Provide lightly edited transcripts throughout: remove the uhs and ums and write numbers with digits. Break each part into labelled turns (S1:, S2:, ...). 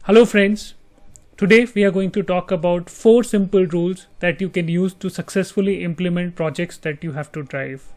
S1: Hello friends, today we are going to talk about 4 simple rules that you can use to successfully implement projects that you have to drive.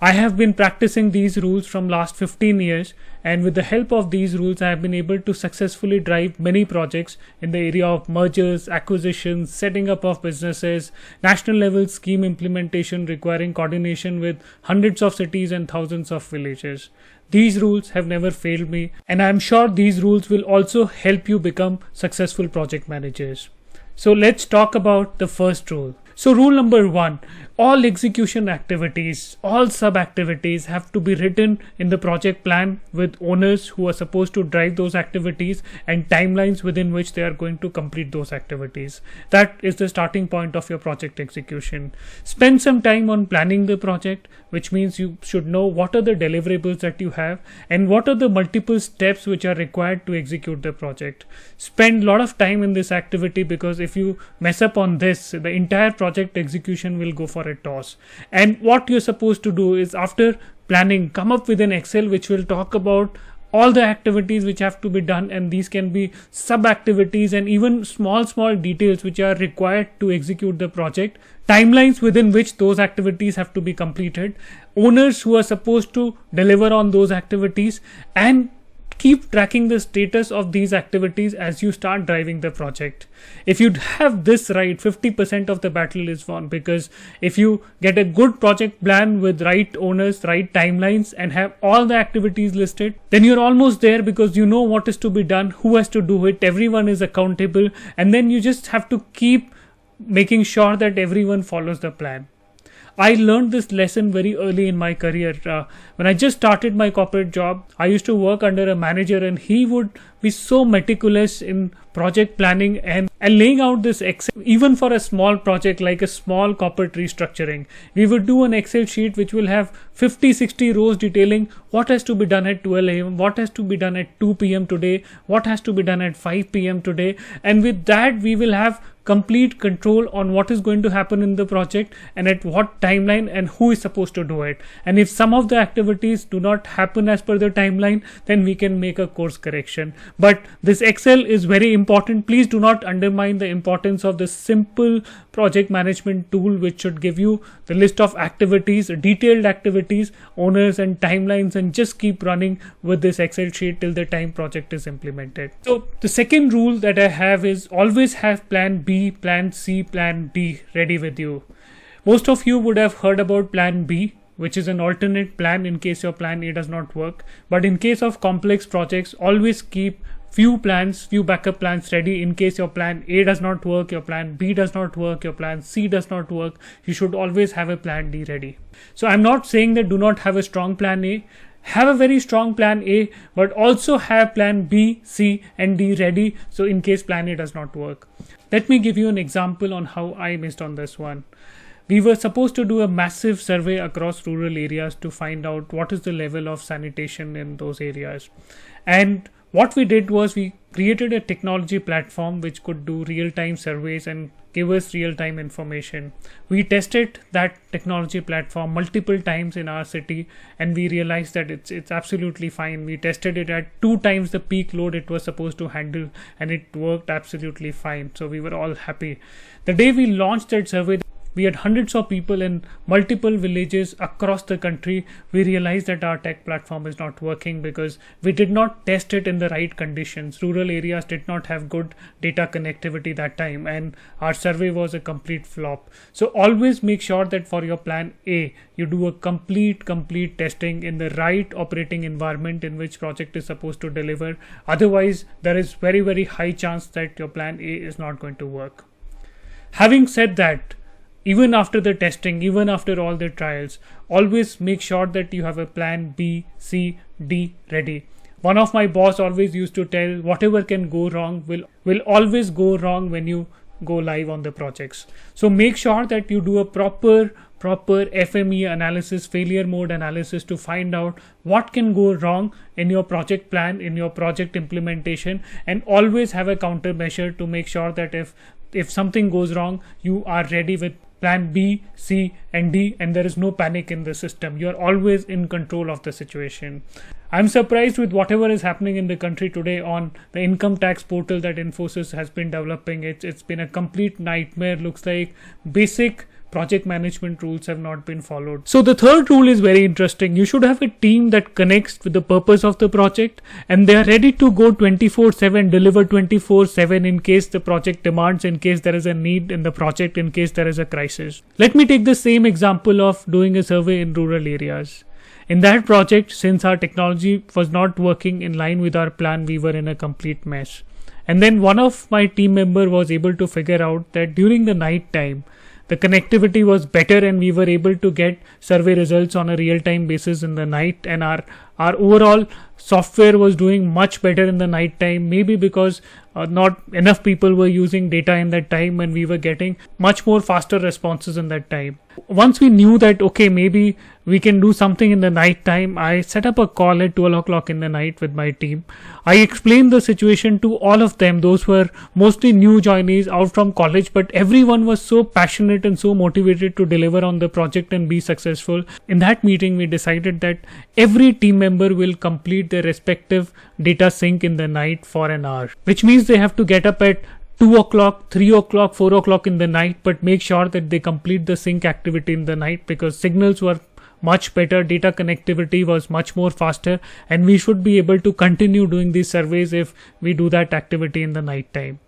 S1: I have been practicing these rules from last 15 years, and with the help of these rules I have been able to successfully drive many projects in the area of mergers, acquisitions, setting up of businesses, national level scheme implementation requiring coordination with hundreds of cities and thousands of villages. These rules have never failed me, and I am sure these rules will also help you become successful project managers. So let's talk about the first rule. So rule number 1, all execution activities, all sub activities have to be written in the project plan with owners who are supposed to drive those activities and timelines within which they are going to complete those activities. That is the starting point of your project execution. Spend some time on planning the project, which means you should know what are the deliverables that you have and what are the multiple steps which are required to execute the project. Spend a lot of time in this activity, because if you mess up on this, the entire project execution will go for a toss. And what you're supposed to do is, after planning, come up with an Excel which will talk about all the activities which have to be done, and these can be sub activities and even small details which are required to execute the project, timelines within which those activities have to be completed, owners who are supposed to deliver on those activities, and keep tracking the status of these activities as you start driving the project. If you have this right, 50% of the battle is won, because if you get a good project plan with right owners, right timelines, and have all the activities listed, then you're almost there, because you know what is to be done, who has to do it, everyone is accountable, and then you just have to keep making sure that everyone follows the plan. I learned this lesson very early in my career. When I just started my corporate job, I used to work under a manager, and he would be so meticulous in project planning and laying out this Excel. Even for a small project like a small corporate restructuring, we would do an Excel sheet which will have 50-60 rows detailing what has to be done at 12 a.m., what has to be done at 2 p.m. today, what has to be done at 5 p.m. today, and with that we will have complete control on what is going to happen in the project and at what timeline and who is supposed to do it. And if some of the activities do not happen as per the timeline, then we can make a course correction. But this Excel is very important. Please do not undermine the importance of this simple project management tool, which should give you the list of activities, detailed activities, owners and timelines, and just keep running with this Excel sheet till the time project is implemented. So the second rule that I have is always have plan B, plan C, plan D ready with you. Most of you would have heard about plan B, which is an alternate plan in case your plan A does not work. But in case of complex projects, always keep few backup plans ready in case your plan A does not work, your plan B does not work, your plan C does not work. You should always have a plan D ready. So I'm not saying that do not have a strong plan A. Have a very strong plan A, but also have plan B, C and D ready, so in case plan A does not work. Let me give you an example on how I missed on this one. We were supposed to do a massive survey across rural areas to find out what is the level of sanitation in those areas. And what we did was we created a technology platform which could do real-time surveys and give us real-time information. We tested that technology platform multiple times in our city, and we realized that it's absolutely fine. We tested it at 2 times the peak load it was supposed to handle, and it worked absolutely fine. So we were all happy. The day we launched that survey, we had hundreds of people in multiple villages across the country. We realized that our tech platform is not working because we did not test it in the right conditions. Rural areas did not have good data connectivity that time, and our survey was a complete flop. So always make sure that for your plan A, you do a complete testing in the right operating environment in which project is supposed to deliver. Otherwise, there is very high chance that your plan A is not going to work. Having said that, even after the testing, even after all the trials, always make sure that you have a plan B, C, D ready. One of my boss always used to tell, whatever can go wrong will always go wrong when you go live on the projects. So make sure that you do a proper FME analysis, failure mode analysis, to find out what can go wrong in your project plan, in your project implementation, and always have a countermeasure to make sure that if something goes wrong, you are ready with plan B, C, and D, and there is no panic in the system. You are always in control of the situation. I'm surprised with whatever is happening in the country today on the income tax portal that Infosys has been developing. It's been a complete nightmare. Looks like basic project management rules have not been followed. So the third rule is very interesting. You should have a team that connects with the purpose of the project, and they are ready to go 24/7, deliver 24/7 in case the project demands, in case there is a need in the project, in case there is a crisis. Let me take the same example of doing a survey in rural areas. In that project, since our technology was not working in line with our plan, we were in a complete mess. And then one of my team member was able to figure out that during the night time, the connectivity was better and we were able to get survey results on a real-time basis in the night, and our overall software was doing much better in the night time, maybe because not enough people were using data in that time and we were getting much more faster responses in that time. Once we knew that, okay, maybe we can do something in the night time, I set up a call at 12 o'clock in the night with my team. I explained the situation to all of them. Those were mostly new joinees out from college, but everyone was so passionate and so motivated to deliver on the project and be successful. In that meeting, we decided that every team member will complete their respective data sync in the night for an hour, which means they have to get up at 2 o'clock, 3 o'clock, 4 o'clock in the night, but make sure that they complete the sync activity in the night, because signals were much better, data connectivity was much more faster, and we should be able to continue doing these surveys if we do that activity in the night time.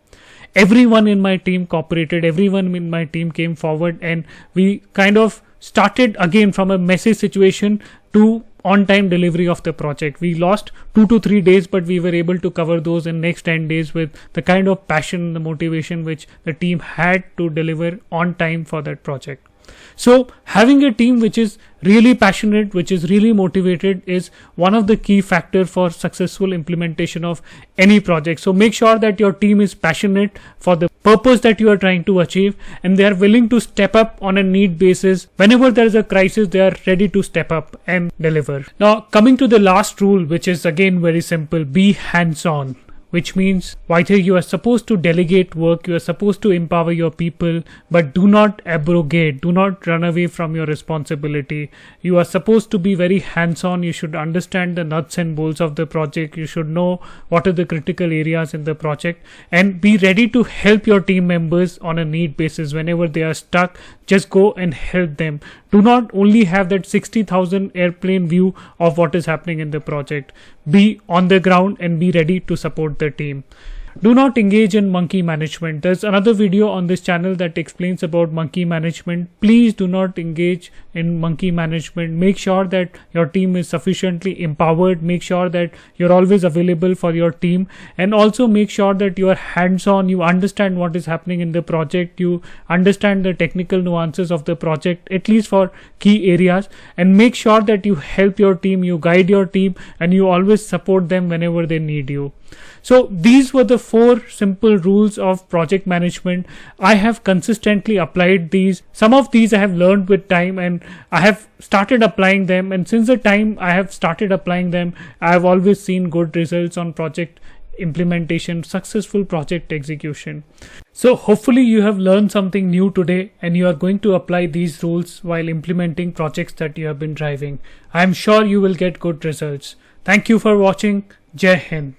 S1: Everyone in my team cooperated, everyone in my team came forward, and we kind of started again from a messy situation to on-time delivery of the project. We lost 2 to 3 days, but we were able to cover those in next 10 days with the kind of passion and the motivation which the team had to deliver on time for that project. So having a team which is really passionate, which is really motivated, is one of the key factors for successful implementation of any project. So make sure that your team is passionate for the purpose that you are trying to achieve, and they are willing to step up on a need basis. Whenever there is a crisis, they are ready to step up and deliver. Now, coming to the last rule, which is again very simple: be hands-on. Which means either you are supposed to delegate work, you are supposed to empower your people, but do not abrogate, do not run away from your responsibility. You are supposed to be very hands-on. You should understand the nuts and bolts of the project. You should know what are the critical areas in the project, and be ready to help your team members on a need basis. Whenever they are stuck, just go and help them. Do not only have that 60,000 airplane view of what is happening in the project. Be on the ground and be ready to support the team. Do not engage in monkey management. There's another video on this channel that explains about monkey management. Please do not engage in monkey management. Make sure that your team is sufficiently empowered. Make sure that you're always available for your team, and also make sure that you are hands-on. You understand what is happening in the project. You understand the technical nuances of the project, at least for key areas, and make sure that you help your team, you guide your team, and you always support them whenever they need you. So these were the 4 simple rules of project management. I have consistently applied these. Some of these I have learned with time, and I have started applying them, and since the time I have started applying them, I have always seen good results on project implementation, successful project execution. So hopefully you have learned something new today, and you are going to apply these rules while implementing projects that you have been driving. I am sure you will get good results. Thank you for watching. Jai Hind.